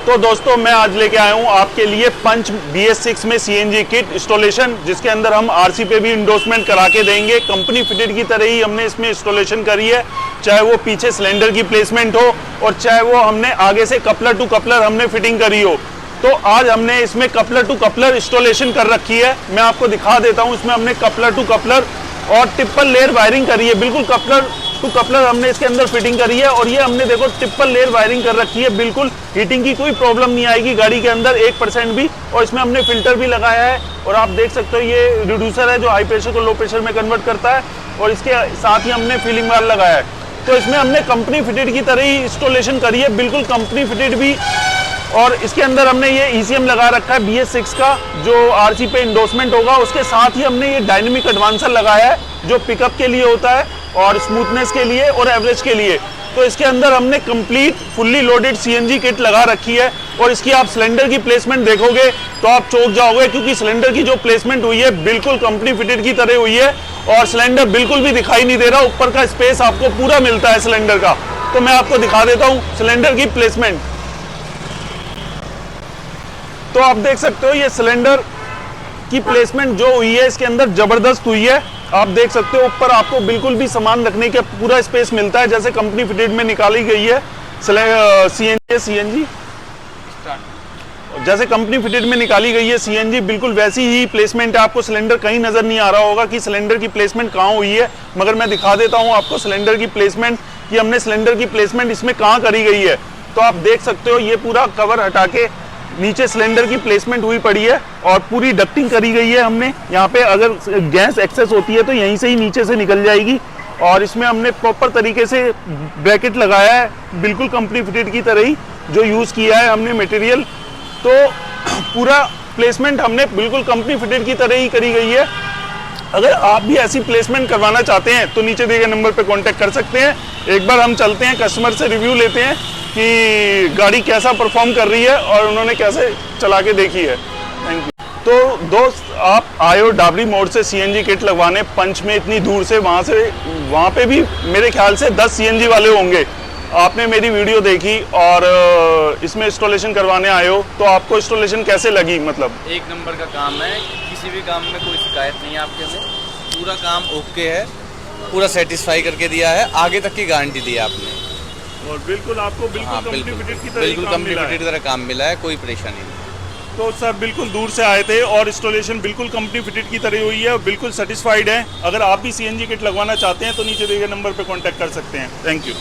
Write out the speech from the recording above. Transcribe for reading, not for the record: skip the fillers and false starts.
तो दोस्तों मैं आज लेके आया हूँ आपके लिए पंच BS6 में CNG किट इंस्टॉलेशन, जिसके अंदर हम RC पे भी इंडोर्समेंट करा के देंगे। कंपनी फिटेड की तरह ही हमने इसमें इंस्टॉलेशन करी है, चाहे वो पीछे सिलेंडर की प्लेसमेंट हो और चाहे वो हमने आगे से कपलर टू कपलर हमने फिटिंग करी हो। तो आज हमने इसमें कपलर टू कपलर इंस्टॉलेशन कर रखी है। मैं आपको दिखा देता हूँ, इसमें हमने कपलर टू कपलर और ट्रिपल लेयर वायरिंग करी है। बिल्कुल कपलर टू कपलर हमने इसके अंदर फिटिंग करी है और ये हमने देखो ट्रिपल लेयर वायरिंग कर रखी है। बिल्कुल हीटिंग की कोई प्रॉब्लम नहीं आएगी गाड़ी के अंदर 1% भी। और इसमें हमने फिल्टर भी लगाया है और आप देख सकते हो ये रिड्यूसर है जो हाई प्रेशर को लो प्रेशर में कन्वर्ट करता है, और इसके साथ ही हमने फीलिंग वाल लगाया है। तो इसमें हमने कंपनी फिटेड की तरह ही इंस्टॉलेशन करी है, बिल्कुल कंपनी फिटेड भी। और इसके अंदर हमने ये ECM लगा रखा है BS6 का, जो RC पे इंडोर्समेंट होगा। उसके साथ ही हमने ये डायनेमिक एडवांसर लगाया है जो पिकअप के लिए होता है और स्मूथनेस के लिए और एवरेज के लिए। तो इसके अंदर हमने complete fully loaded CNG kit लगा रखी है। और इसकी आप सिलेंडर की प्लेसमेंट देखोगे तो आप चौंक जाओगे, क्योंकि सिलेंडर की जो प्लेसमेंट हुई है बिल्कुल कंपनी फिटेड की तरह हुई है और सिलेंडर बिल्कुल भी दिखाई नहीं दे रहा। ऊपर का स्पेस आपको पूरा मिलता है सिलेंडर का। तो मैं आपको दिखा देता हूँ सिलेंडर की प्लेसमेंट। तो आप देख सकते हो ये सिलेंडर की प्लेसमेंट जो हुई है इसके अंदर जबरदस्त हुई है। आप देख सकते हो ऊपर आपको बिल्कुल भी सामान रखने का पूरा स्पेस मिलता है, जैसे कंपनी फिटेड में निकाली गई है CNG जैसे कंपनी फिटेड में निकाली गई है CNG, बिल्कुल वैसी ही प्लेसमेंट है। आपको सिलेंडर कहीं नजर नहीं आ रहा होगा कि सिलेंडर की प्लेसमेंट कहाँ हुई है, मगर मैं दिखा देता हूँ आपको सिलेंडर की प्लेसमेंट कि हमने सिलेंडर की प्लेसमेंट इसमें कहाँ करी गई है। तो आप देख सकते हो ये पूरा कवर हटा के नीचे सिलेंडर की प्लेसमेंट हुई पड़ी है और पूरी डक्टिंग करी गई है हमने। यहाँ पे अगर गैस एक्सेस होती है तो यहीं से ही नीचे से निकल जाएगी। और इसमें हमने प्रॉपर तरीके से ब्रैकेट लगाया है, बिल्कुल कंपनी फिटेड की तरह ही जो यूज़ किया है हमने मटेरियल। तो पूरा प्लेसमेंट हमने बिल्कुल कंपनी फिटेड की तरह ही करी गई है। अगर आप भी ऐसी प्लेसमेंट करवाना चाहते हैं तो नीचे दिए गए नंबर पर कॉन्टैक्ट कर सकते हैं। एक बार हम चलते हैं, कस्टमर से रिव्यू लेते हैं कि गाड़ी कैसा परफॉर्म कर रही है और उन्होंने कैसे चला के देखी है। Thank you. तो दोस्त आप आए हो डाबरी मोड़ से CNG किट लगवाने पंच में, इतनी दूर से, वहाँ पे भी मेरे ख्याल से 10 CNG वाले होंगे। आपने मेरी वीडियो देखी और इसमें इंस्टॉलेशन करवाने आए हो, तो आपको इंस्टॉलेशन कैसे लगी? मतलब एक नंबर का काम है, किसी भी काम में कोई शिकायत नहीं है आपके में। पूरा काम ओके है, पूरा सेटिस्फाई करके दिया है, आगे तक की गारंटी दी है आपने। और बिल्कुल आपको कंपनी फिटेड की तरह काम मिला है, कोई परेशानी नहीं। तो सर बिल्कुल दूर से आए थे और इंस्टॉलेशन बिल्कुल कंपनी फिटेड की तरह हुई है, बिल्कुल सेटिस्फाइड है। अगर आप भी CNG किट लगवाना चाहते हैं तो नीचे दिए गए नंबर पर कॉन्टैक्ट कर सकते हैं। Thank you.